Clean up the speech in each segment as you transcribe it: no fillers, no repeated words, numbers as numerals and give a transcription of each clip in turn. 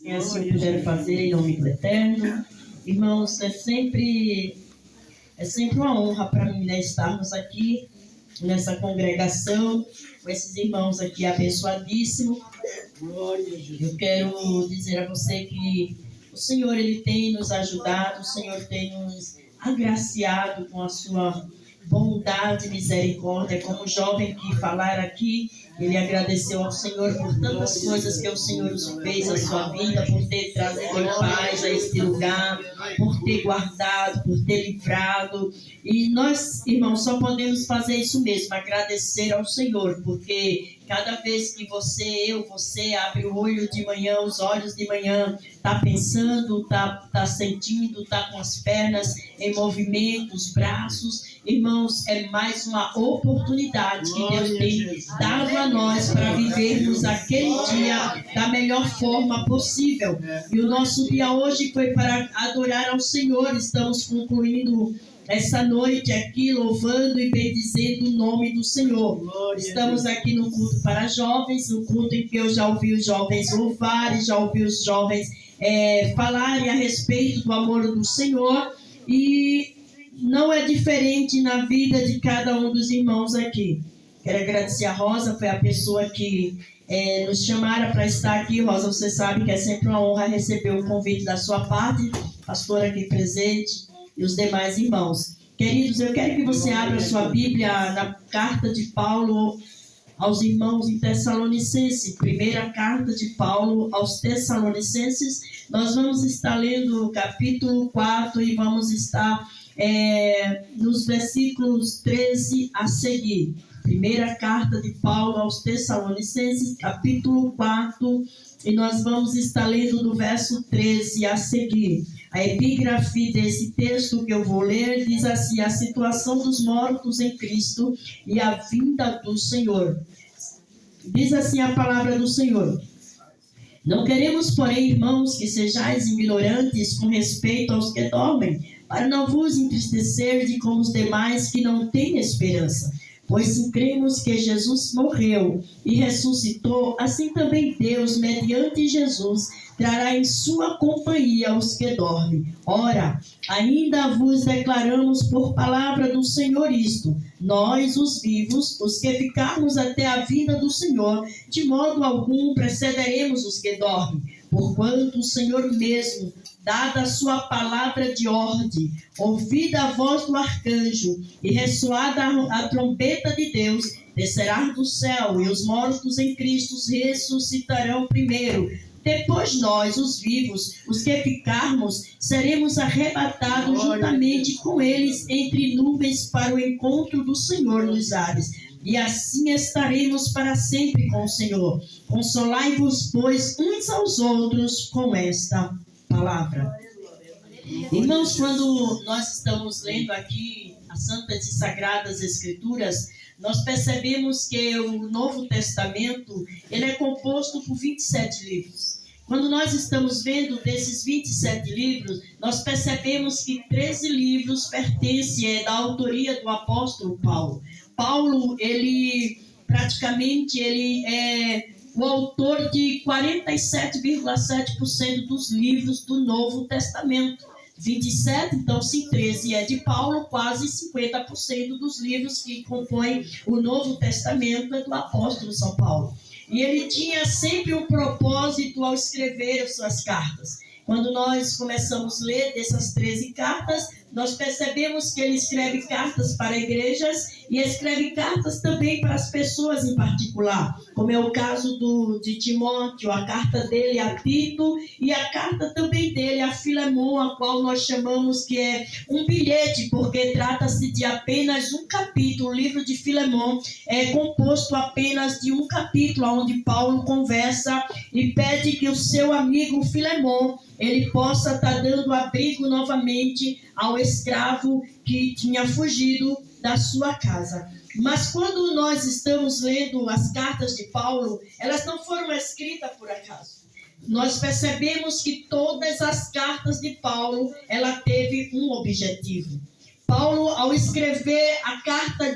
Se assim puder fazer, em nome do Eterno. Irmãos, é sempre uma honra para mim, né, estarmos aqui nessa congregação, com esses irmãos aqui abençoadíssimos. Eu quero dizer a você que o Senhor, Ele tem nos ajudado, o Senhor tem nos agraciado com a sua bondade e misericórdia. Como o jovem que falara aqui, ele agradeceu ao Senhor por tantas coisas que o Senhor fez na sua vida, por ter trazido em paz a este lugar, por ter guardado, por ter livrado. E nós, irmãos, só podemos fazer isso mesmo, agradecer ao Senhor, porque cada vez que você abre o olho de manhã, os olhos de manhã, está pensando, está sentindo, está com as pernas em movimento, os braços, irmãos, é mais uma oportunidade que Deus tem dado a nós para vivermos aquele dia da melhor forma possível. E o nosso dia hoje foi para adorar ao Senhor. Estamos concluindo essa noite aqui, louvando e bendizendo o nome do Senhor. Estamos aqui no culto para jovens, no culto em que eu já ouvi os jovens louvarem, já ouvi os jovens falarem a respeito do amor do Senhor. E não é diferente na vida de cada um dos irmãos aqui. Quero agradecer a Rosa, foi a pessoa que nos chamara para estar aqui. Rosa, você sabe que é sempre uma honra receber o convite da sua parte, pastora aqui presente e os demais irmãos. Queridos, eu quero que você abra a sua Bíblia na carta de Paulo aos irmãos em Tessalonicenses, primeira carta de Paulo aos Tessalonicenses. Nós vamos estar lendo o capítulo 4 e vamos estar nos versículos 13 a seguir. Primeira carta de Paulo aos Tessalonicenses, capítulo 4, e nós vamos estar lendo do verso 13 a seguir. A epígrafe desse texto que eu vou ler diz assim: a situação dos mortos em Cristo e a vinda do Senhor. Diz assim a palavra do Senhor: não queremos, porém, irmãos, que sejais ignorantes com respeito aos que dormem, para não vos entristecer como os demais que não têm esperança. Pois se cremos que Jesus morreu e ressuscitou, assim também Deus, mediante Jesus, trará em sua companhia os que dormem. Ora, ainda vos declaramos por palavra do Senhor isto: nós, os vivos, os que ficarmos até a vinda do Senhor, de modo algum precederemos os que dormem. Porquanto o Senhor mesmo, dada a sua palavra de ordem, ouvida a voz do arcanjo e ressoada a trombeta de Deus, descerá do céu, e os mortos em Cristo ressuscitarão primeiro. Depois nós, os vivos, os que ficarmos, seremos arrebatados juntamente com eles entre nuvens para o encontro do Senhor nos ares. E assim estaremos para sempre com o Senhor. Consolai-vos, pois, uns aos outros com esta palavra. Irmãos, quando nós estamos lendo aqui as Santas e Sagradas Escrituras, nós percebemos que o Novo Testamento ele é composto por 27 livros. Quando nós estamos vendo desses 27 livros, nós percebemos que 13 livros pertencem da autoria do apóstolo Paulo. Paulo, ele é o autor de 47,7% dos livros do Novo Testamento. 27, então, se 13 é de Paulo, quase 50% dos livros que compõem o Novo Testamento é do apóstolo São Paulo. E ele tinha sempre um propósito ao escrever as suas cartas. Quando nós começamos a ler dessas 13 cartas, nós percebemos que ele escreve cartas para igrejas e escreve cartas também para as pessoas em particular, como é o caso de Timóteo, a carta dele a Tito e a carta também dele a Filemon, a qual nós chamamos que é um bilhete, porque trata-se de apenas um capítulo. O livro de Filemon é composto apenas de um capítulo, onde Paulo conversa e pede que o seu amigo Filemon ele possa estar dando abrigo novamente ao escravo que tinha fugido da sua casa. Mas quando nós estamos lendo as cartas de Paulo, elas não foram escritas por acaso. Nós percebemos que todas as cartas de Paulo, ela teve um objetivo. Paulo, ao escrever a carta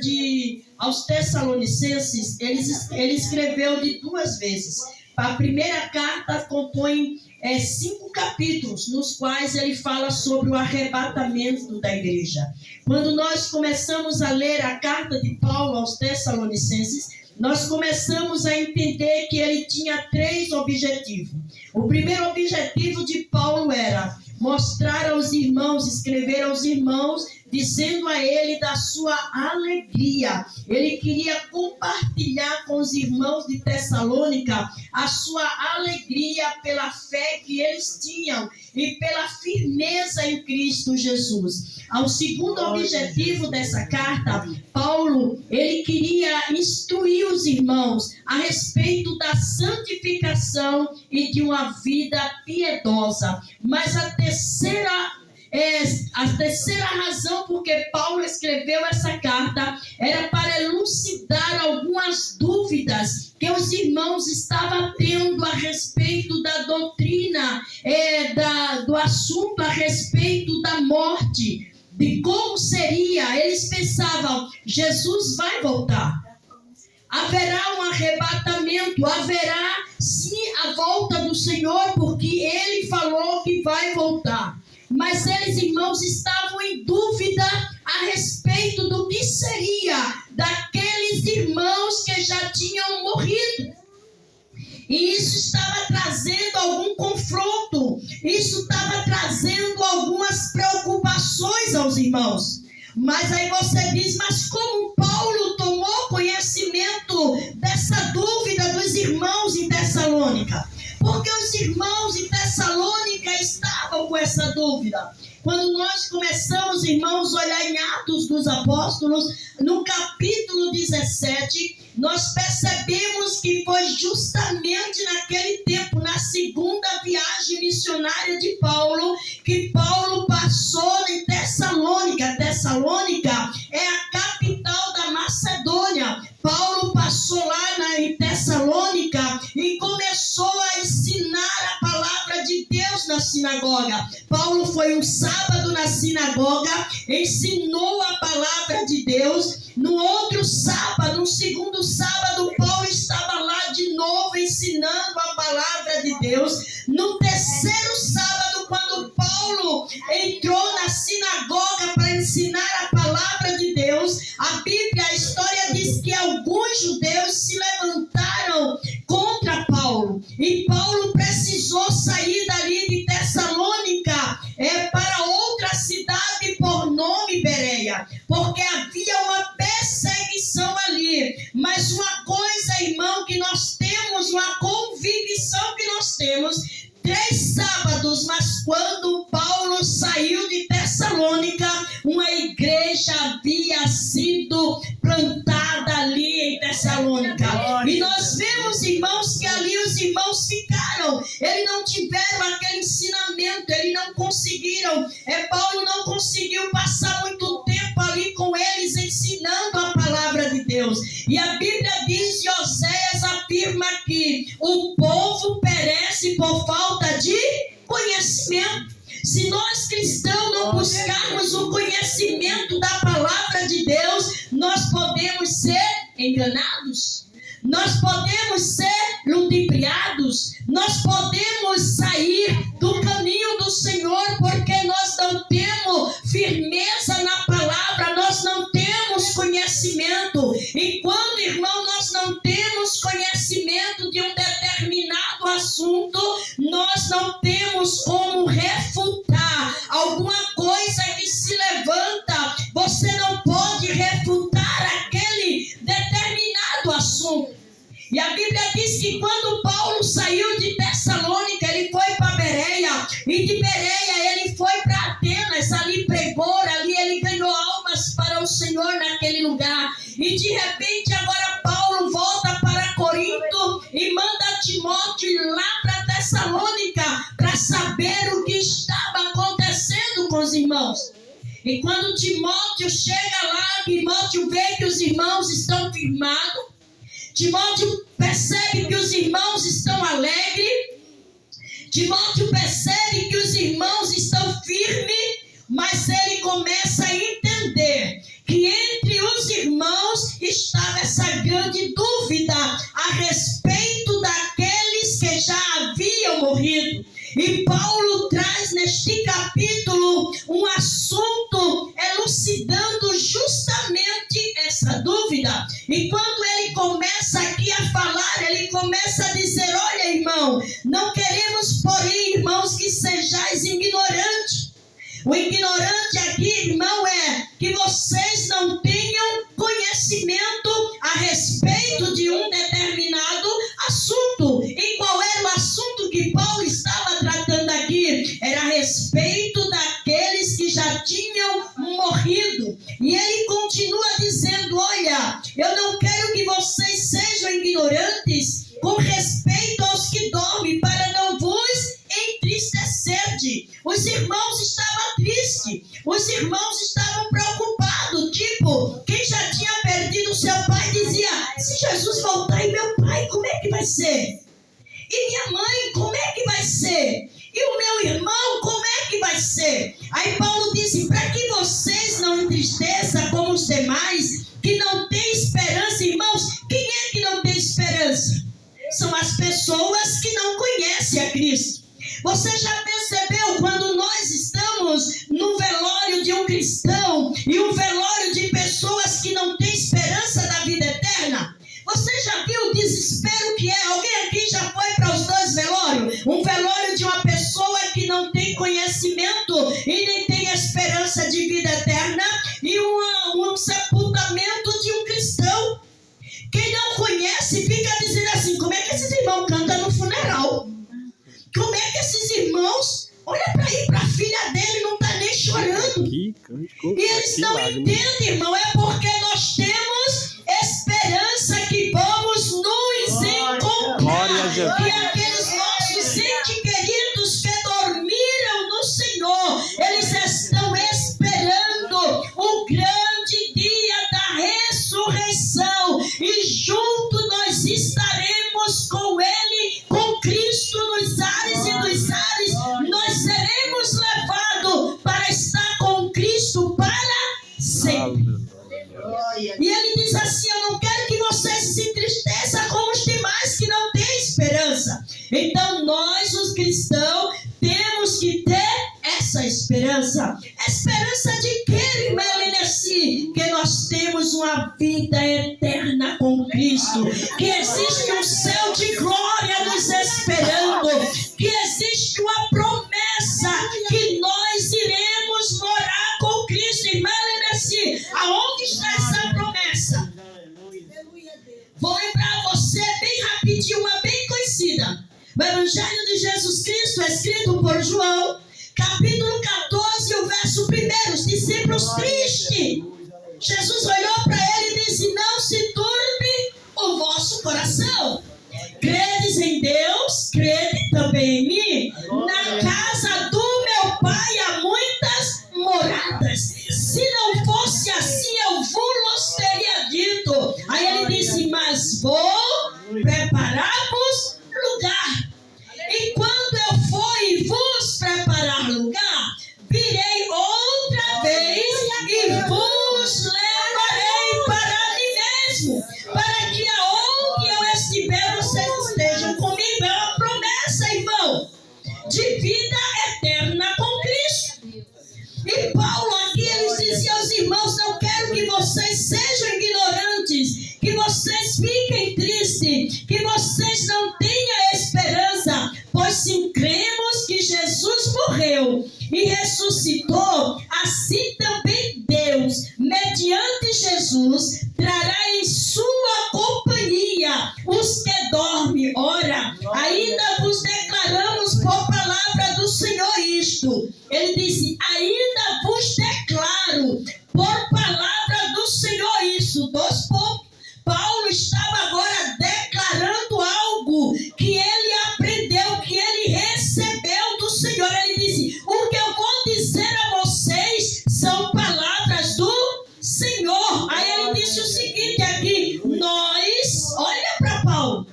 aos Tessalonicenses, ele escreveu de duas vezes. A primeira carta compõe 5 capítulos, nos quais ele fala sobre o arrebatamento da igreja. Quando nós começamos a ler a carta de Paulo aos Tessalonicenses, nós começamos a entender que ele tinha 3 objetivos. O primeiro objetivo de Paulo era mostrar aos irmãos, escrever aos irmãos, dizendo a ele da sua alegria. Ele queria compartilhar com os irmãos de Tessalônica a sua alegria pela fé que eles tinham e pela firmeza em Cristo Jesus. Ao segundo objetivo dessa carta, Paulo, ele queria instruir os irmãos a respeito da santificação e de uma vida piedosa. Mas a terceira razão porque Paulo escreveu essa carta era para elucidar algumas dúvidas que os irmãos estavam tendo a respeito da doutrina, do assunto a respeito da morte, de como seria. Eles pensavam, Jesus vai voltar. Haverá um arrebatamento, haverá sim a volta do Senhor, porque Ele falou que vai voltar. Mas eles, irmãos, estavam em dúvida a respeito do que seria daqueles irmãos que já tinham morrido. E isso estava trazendo algum confronto, isso estava trazendo algumas preocupações aos irmãos. Mas aí você diz, mas como Paulo tomou conhecimento dessa dúvida dos irmãos em Tessalônica? Porque os irmãos em Tessalônica estavam com essa dúvida. Quando nós começamos, irmãos, a olhar em Atos dos Apóstolos, no capítulo 17, nós percebemos que foi justamente naquele tempo, na segunda viagem missionária de Paulo, que Paulo passou em Tessalônica. Tessalônica é a capital da Macedônia. Paulo passou lá em Tessalônica e começou a ensinar a palavra de Deus na sinagoga. Paulo foi um sábado na sinagoga, ensinou a palavra de Deus. No outro sábado, no segundo sábado, Paulo estava lá de novo ensinando a palavra de Deus. No terceiro sábado, quando Paulo entrou na sinagoga para ensinar a palavra de Deus, a Bíblia, a história diz que alguns judeus se levantaram contra Paulo. E Paulo precisou sair dali de Tessalônica para outra cidade por nome Bereia, porque havia uma perseguição ali. Mas uma coisa, irmão, que nós temos, uma convicção que nós temos, 3 sábados, mas quando Paulo saiu de Tessalônica, uma igreja havia sido plantada ali em Tessalônica. E nós vemos, irmãos, que ali os irmãos ficaram. Eles não tiveram aquele ensinamento, eles não conseguiram. Paulo não conseguiu passar muito tempo ali com eles ensinando a palavra de Deus. E a Bíblia diz, e Oséias afirma que o povo perece por falta de conhecimento. Se nós cristãos não buscarmos o conhecimento da palavra de Deus, nós podemos ser enganados, nós podemos ser ludibriados, nós podemos sair do caminho do Senhor, porque nós não temos firmeza na palavra, nós não temos conhecimento. E quando, irmão, nós não temos conhecimento de um determinado assunto, nós não temos como refutar alguma coisa que se levanta. Você não pode refutar aquele determinado assunto. E a Bíblia diz que quando Paulo saiu de Tessalônica, ele foi para Bereia, e de Bereia ele foi para Atenas, ali pregou, ali ele ganhou almas para o Senhor naquele lugar. E de repente agora Paulo volta para Corinto e manda Timóteo ir lá para Tessalônica para saber o que estava acontecendo com os irmãos. E quando Timóteo chega lá, Timóteo vê que os irmãos estão firmados. Timóteo percebe que os irmãos estão alegres. Timóteo percebe que os irmãos estão firmes, mas ele começa a entender que entre os irmãos estava essa grande dúvida a respeito daqueles E Paulo traz neste capítulo um assunto elucidando justamente essa dúvida. E quando ele começa aqui a falar, ele começa a dizer: olha, irmão, não queremos, porém, irmãos, que sejais ignorantes. O ignorante aqui, irmão, é que vocês não tenham conhecimento a respeito de um determinado assunto. E qual era o assunto que Paulo estava tratando aqui? Era a respeito daqueles que já tinham morrido. E ele continua dizendo: olha, eu não quero que vocês sejam ignorantes com respeito aos que dormem, para não vos entristecer. Os irmãos estavam tristes, os irmãos estavam preocupados. Tipo, quem já tinha perdido seu pai dizia: se Jesus voltar, e meu pai, como é que vai ser? E minha mãe, como é que vai ser? E o meu irmão, como é que vai ser? Aí Paulo disse: para que vocês não entristeçam como os demais, que não têm esperança. Irmãos, quem é que não tem esperança? São as pessoas que não conhecem a Cristo. Você já percebeu quando nós estamos no velório de um cristão e um velório de pessoas que não têm esperança da vida eterna? Você já viu o desespero que é? Alguém aqui já foi para os dois velórios? Um velório de uma pessoa que não tem conhecimento e nem tem esperança de vida eterna, e um sepultamento de um cristão. Quem não conhece fica dizendo assim: como é que esses irmãos cantam no funeral? Como é que esses irmãos, olha para aí, para a filha dele, não está nem chorando. E eles não entendem, irmão, é porque nós temos esperança que vamos nos encontrar. E aqueles nossos entes queridos que dormiram no Senhor, eles estão esperando o grande dia da ressurreição. E junto nós estaremos com Ele, com Cristo nos ares e dos ares. Nós seremos levados para estar com Cristo para sempre. E ele diz assim: eu não quero que vocês se entristeçam como os demais que não têm esperança. Então nós, os cristãos, temos que ter essa esperança. Esperança de quê, irmã Eleneci? Que nós temos uma vida eterna com Cristo, que existe um céu de glória nos esperando, que existe uma promessa que nós iremos morar com Cristo. Irmã Eleneci, aonde está essa promessa? Vou lembrar você bem rapidinho, uma bem conhecida. O Evangelho de Jesus Cristo, escrito por João, capítulo 14, o verso 1. Os discípulos tristes. Jesus olhou para ele e disse: não se turbe o vosso coração. Credes em Deus, crede também em mim. Na casa do meu Pai há muitas moradas. Se não fosse assim, eu vos teria dito. Aí ele disse: mas vou preparar-vos lugar. E quando eu for e vos preparar lugar, virei outra vez e vos levarei para mim mesmo, para que aonde eu estiver, vocês estejam comigo. É uma promessa, irmão, de vida eterna com Cristo. E Paulo aqui, ele dizia aos irmãos: não quero que vocês sejam ignorantes, que vocês fiquem tristes, que vocês não tenham esperança, pois se cremos que Jesus morreu e ressuscitou, assim também Deus, mediante Jesus, trará em sua companhia os que dormem. Ora, ainda vos declaramos por palavra do Senhor isto. Ele disse: ainda vos declaro por palavra do Senhor isso. 2 pontos. Paulo estava agora declarando algo que ele aprendeu, que ele recebeu do Senhor. Ele disse: o que eu vou dizer a vocês são palavras do Senhor. Aí ele disse o seguinte aqui: nós, olha para Paulo,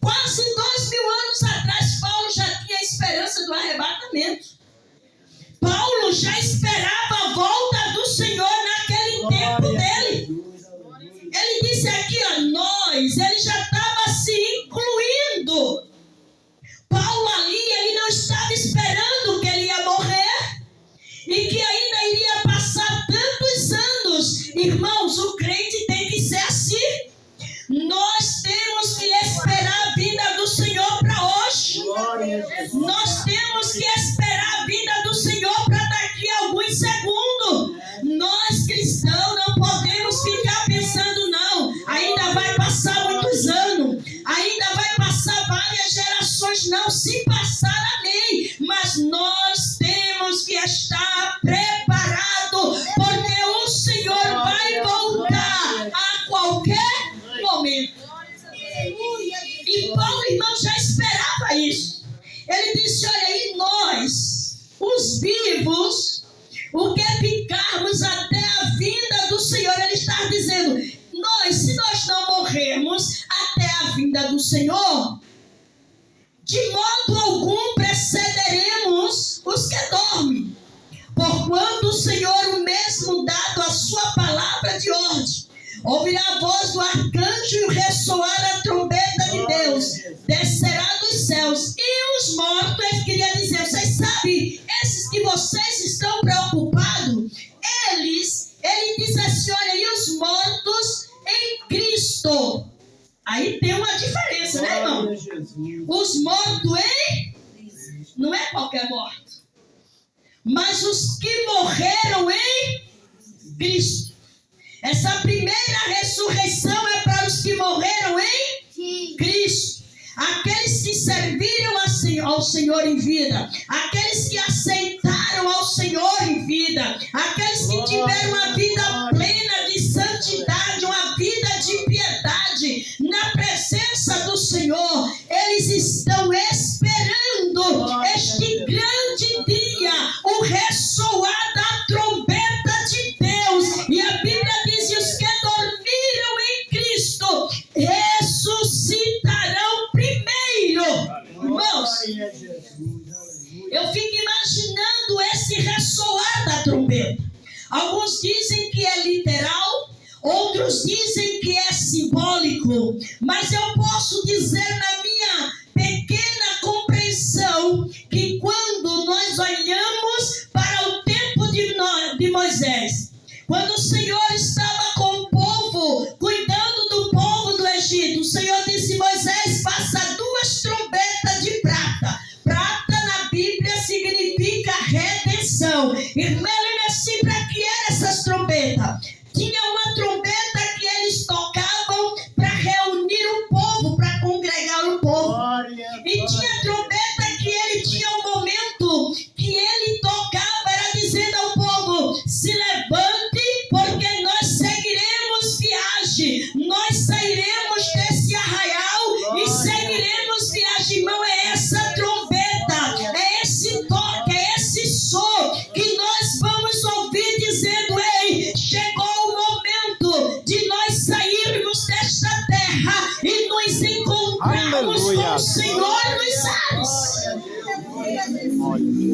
quase 2000 anos atrás, Paulo já tinha a esperança do arrebatamento. Paulo já esperava a volta do Senhor naquele tempo dele. Ele disse aqui, nós, ele já estava se incluindo. Paulo ali, ele Nós temos que esperar a vinda do Senhor para daqui a alguns segundos. Nós cristãos não podemos ficar pensando, não, ainda vai passar muitos anos, ainda vai passar várias gerações. Não, se passar, amém. Mas nós temos que estar preparados, porque o Senhor vai voltar a qualquer momento. E Paulo, irmão, já esperava isso. Ele disse: olha aí, nós, os vivos, o que ficarmos até a vinda do Senhor. Ele está dizendo: se nós não morrermos até a vinda do Senhor, de modo algum precederemos os que dormem. Porquanto o Senhor, o mesmo dado a sua palavra de ordem, ouvirá a voz do arcanjo e o ressoar a trombeta de Deus, descerá dos céus, e os mortos, ele queria dizer, vocês sabem, esses que vocês estão preocupados, ele diz assim, olha, e os mortos em Cristo. Aí tem uma diferença, né, irmão? Os mortos em... não é qualquer morto, mas os que morreram em Cristo. Essa primeira ressurreição é para os que morreram em Cristo. Aqueles que serviram ao Senhor em vida. Aqueles que aceitaram ao Senhor em vida. Aqueles que tiveram uma vida plena de santidade, uma vida de piedade na presença do Senhor. Eles estão esperando este grande dia, o ressoar da trombeta de Deus. E a Bíblia diz: os que dormiram em Cristo ressuscitarão primeiro. Irmãos, eu fico imaginando esse ressoar da trombeta. Alguns dizem que é literal, outros dizem que é simbólico, mas eu posso dizer na minha pequena compreensão que quando nós olhamos para o tempo de Moisés, quando o Senhor estava com o povo, cuidando do povo do Egito, o Senhor disse: Moisés, faça 2 trombetas de prata. Prata na Bíblia significa redenção. Irmã, assim, para que eram essas trombetas? Tinha uma trombeta que eles tocavam para reunir o povo, para congregar o povo. E tinha trombeta que ele tinha um momento que ele tocava, era dizendo ao povo: se levante, porque nós seguiremos viagem. Nós sairemos desse arraial e seguiremos viagem. Irmão, é essa trombeta, é esse toque, é esse som que nós vamos ouvir dizendo: ei, chegou o momento de nós sairmos desta terra e nos encontrarmos com o Senhor nos ares.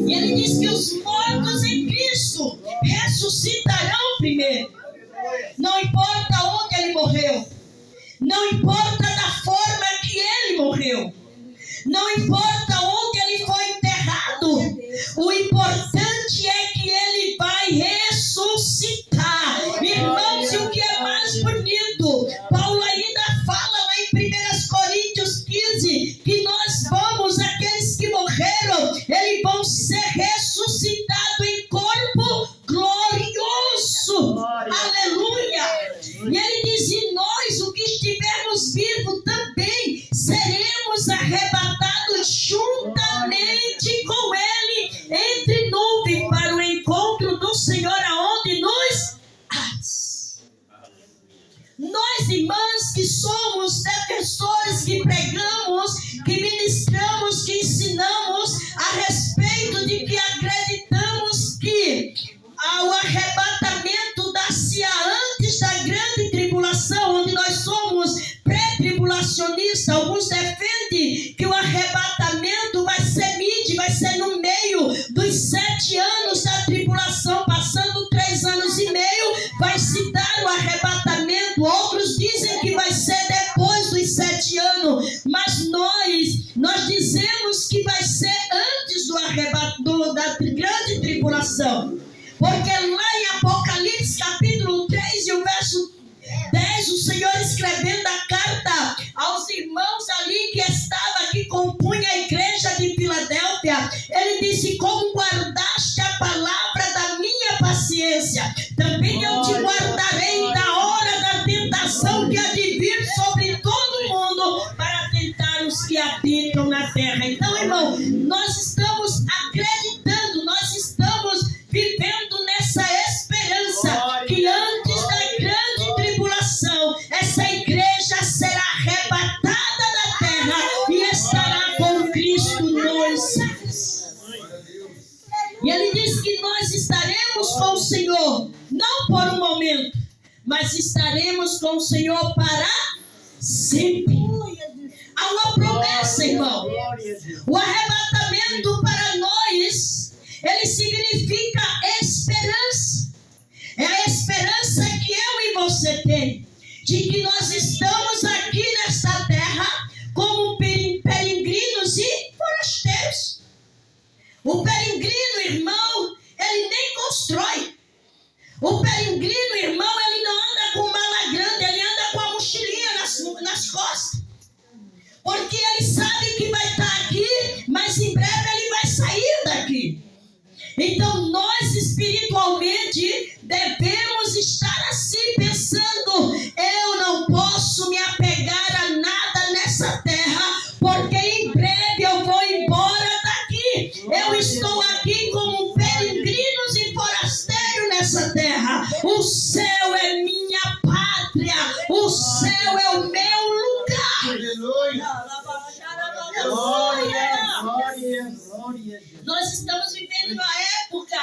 E ele diz que os mortos em Cristo ressuscitarão primeiro. Não importa onde ele morreu, não importa da forma que ele morreu, não importa onde ele foi enterrado, o importante é que ele vai ressuscitar. Irmãos, e o que é mais bonito, Paulo ainda fala lá em 1 Coríntios 15, que nós vamos, aqueles que morreram, eles vão ser ressuscitados em corpo glorioso. Aleluia! E ele diz: e nós, o que estivermos vivos, também seremos arrebatados juntamente com ele entre nuvens para o encontro do Senhor, aonde nos ares. Nós, irmãs, que somos defensores, que pregamos, que ministramos, que ensinamos a respeito de que acreditamos que o arrebatamento dá-se antes da grande tribulação, onde nós somos pré-tribulacionistas. Alguns defendem que o arrebatamento vai ser no meio dos 7 anos da tribulação, passando 3 anos e meio, vai se dar o arrebatamento. Outros dizem que vai ser depois dos 7 anos, mas nós dizemos que vai ser antes do arrebatamento da grande tribulação. Porque lá em Apocalipse capítulo 3 e o verso 10, o Senhor escrevendo a carta aos irmãos ali que compunha a igreja de em Filadélfia, ele disse: como guardaste a palavra da minha paciência, também eu te guardarei da hora da tentação que há de vir sobre todo mundo para tentar os que habitam na terra. Então, irmão, nós estamos acreditando, nós estamos vivendo nessa esperança que antes da grande tribulação, essa igreja será arrebatada da terra e estará com Cristo nos céus. E ele diz que nós estaremos com o Senhor, não por um momento, mas estaremos com o Senhor para sempre. Há uma promessa, irmão. O arrebatamento para nós, ele significa esperança. É a esperança que eu e você tem, de que nós estamos aqui nesta terra como peregrinos e forasteiros. O peregrino, irmão, ele nem constrói. O peregrino, irmão, ele não anda com mala grande, ele anda com a mochilinha nas costas. Porque ele sabe que vai estar aqui, mas em breve ele vai sair daqui. Então nós espiritualmente devemos estar assim, pensando: eu não posso me apegar a nada nessa terra, porque em breve eu vou embora daqui. Eu estou aqui como peregrinos e forasteiros nessa terra. O céu é minha pátria, o céu é o meu lugar. Aleluia. Glória. Nós estamos vivendo uma época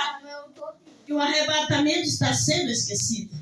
que o arrebatamento está sendo esquecido.